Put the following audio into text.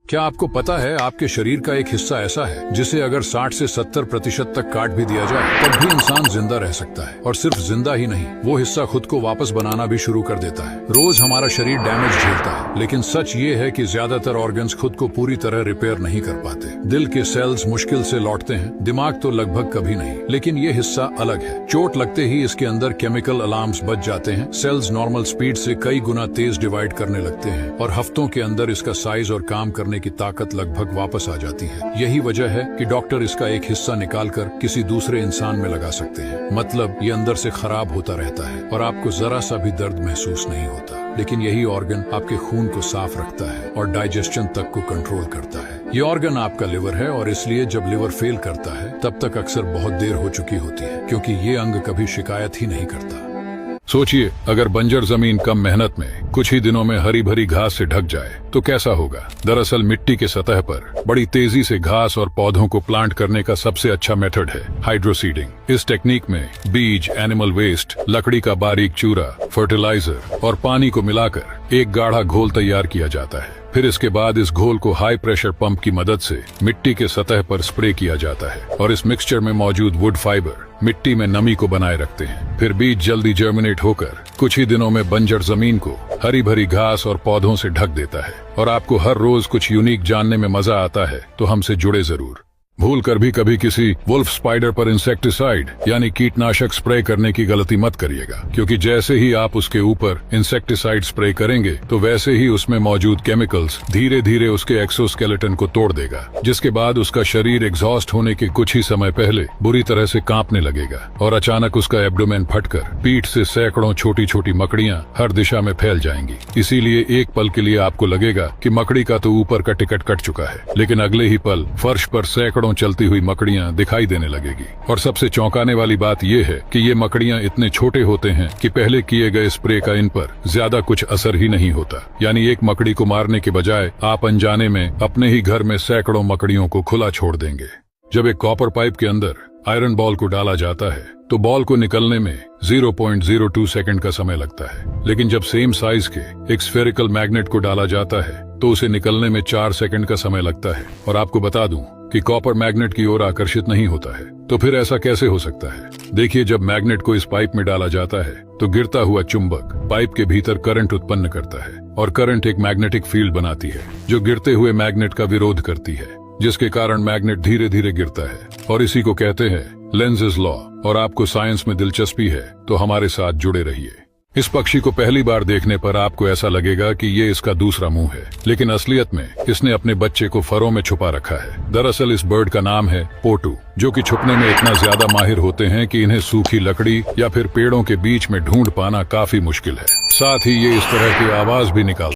क्या आपको पता है आपके शरीर का एक हिस्सा ऐसा है जिसे अगर 60 से 70% तक काट भी दिया जाए तब भी इंसान जिंदा रह सकता है। और सिर्फ जिंदा ही नहीं, वो हिस्सा खुद को वापस बनाना भी शुरू कर देता है। रोज हमारा शरीर डैमेज झेलता है, लेकिन सच ये है कि ज्यादातर ऑर्गन्स खुद को पूरी तरह रिपेयर नहीं कर पाते। दिल के सेल्स मुश्किल से लौटते हैं, दिमाग तो लगभग कभी नहीं, लेकिन ये हिस्सा अलग है। चोट लगते ही इसके अंदर केमिकल अलार्म्स बज जाते हैं, सेल्स नॉर्मल स्पीड से कई गुना तेज डिवाइड करने लगते हैं और हफ्तों के अंदर इसका साइज और काम करने की ताकत लगभग वापस आ जाती है। यही वजह है कि डॉक्टर इसका एक हिस्सा निकालकर किसी दूसरे इंसान में लगा सकते हैं। मतलब ये अंदर से खराब होता रहता है और आपको जरा सा भी दर्द महसूस नहीं होता, लेकिन यही ऑर्गन आपके खून को साफ रखता है और डाइजेशन तक को कंट्रोल करता है। ये ऑर्गन आपका लिवर है और इसलिए जब लिवर फेल करता है तब तक अक्सर बहुत देर हो चुकी होती है, क्योंकि ये अंग कभी शिकायत ही नहीं करता। सोचिए, अगर बंजर जमीन कम मेहनत में कुछ ही दिनों में हरी भरी घास से ढक जाए तो कैसा होगा। दरअसल मिट्टी के सतह पर बड़ी तेजी से घास और पौधों को प्लांट करने का सबसे अच्छा मेथड है हाइड्रोसीडिंग। इस टेक्निक में बीज, एनिमल वेस्ट, लकड़ी का बारीक चूरा, फर्टिलाइजर और पानी को मिलाकर एक गाढ़ा घोल तैयार किया जाता है। फिर इसके बाद इस घोल को हाई प्रेशर पंप की मदद से मिट्टी के सतह पर स्प्रे किया जाता है और इस मिक्सचर में मौजूद वुड फाइबर मिट्टी में नमी को बनाए रखते हैं। फिर बीज जल्दी जर्मिनेट होकर कुछ ही दिनों में बंजर जमीन को हरी भरी घास और पौधों से ढक देता है। और आपको हर रोज कुछ यूनिक जानने में मजा आता है तो हमसे जुड़े जरूर। भूल कर भी कभी किसी वुल्फ स्पाइडर पर इंसेक्टिसाइड यानी कीटनाशक स्प्रे करने की गलती मत करिएगा, क्योंकि जैसे ही आप उसके ऊपर इंसेक्टिसाइड स्प्रे करेंगे तो वैसे ही उसमें मौजूद केमिकल्स धीरे धीरे उसके एक्सोस्केलेटन को तोड़ देगा, जिसके बाद उसका शरीर एग्जॉस्ट होने के कुछ ही समय पहले बुरी तरह से कांपने लगेगा और अचानक उसका एब्डोमेन फटकर पीठ से सैकड़ों छोटी छोटी मकड़ियां हर दिशा में फैल जाएंगी। इसीलिए एक पल के लिए आपको लगेगा कि मकड़ी का तो ऊपर का टिकट कट चुका है, लेकिन अगले ही पल फर्श पर सैकड़ों चलती हुई मकड़ियां दिखाई देने लगेगी। और सबसे चौंकाने वाली बात यह है कि ये मकड़ियां इतने छोटे होते हैं कि पहले किए गए स्प्रे का इन पर ज्यादा कुछ असर ही नहीं होता। यानी एक मकड़ी को मारने के बजाय आप अनजाने में अपने ही घर में सैकड़ों मकड़ियों को खुला छोड़ देंगे। जब एक कॉपर पाइप के अंदर आयरन बॉल को डाला जाता है तो बॉल को निकलने में 0.02 सेकंड का समय लगता है, लेकिन जब सेम साइज के एक स्फेरिकल मैग्नेट को डाला जाता है तो उसे निकलने में 4 सेकंड का समय लगता है। और आपको बता दूं कि कॉपर मैग्नेट की ओर आकर्षित नहीं होता है, तो फिर ऐसा कैसे हो सकता है। देखिए, जब मैग्नेट को इस पाइप में डाला जाता है तो गिरता हुआ चुंबक पाइप के भीतर करंट उत्पन्न करता है और करंट एक मैग्नेटिक फील्ड बनाती है जो गिरते हुए मैग्नेट का विरोध करती है, जिसके कारण मैग्नेट धीरे धीरे गिरता है। और इसी को कहते हैं लेंज़ेस लॉ। और आपको साइंस में दिलचस्पी है तो हमारे साथ जुड़े रहिए। इस पक्षी को पहली बार देखने पर आपको ऐसा लगेगा कि ये इसका दूसरा मुंह है, लेकिन असलियत में इसने अपने बच्चे को फरों में छुपा रखा है। दरअसल इस बर्ड का नाम है पोटू, जो कि छुपने में इतना ज्यादा माहिर होते हैं कि इन्हें सूखी लकड़ी या फिर पेड़ों के बीच में ढूंढ पाना काफी मुश्किल है। साथ ही ये इस तरह की आवाज भी निकालते हैं।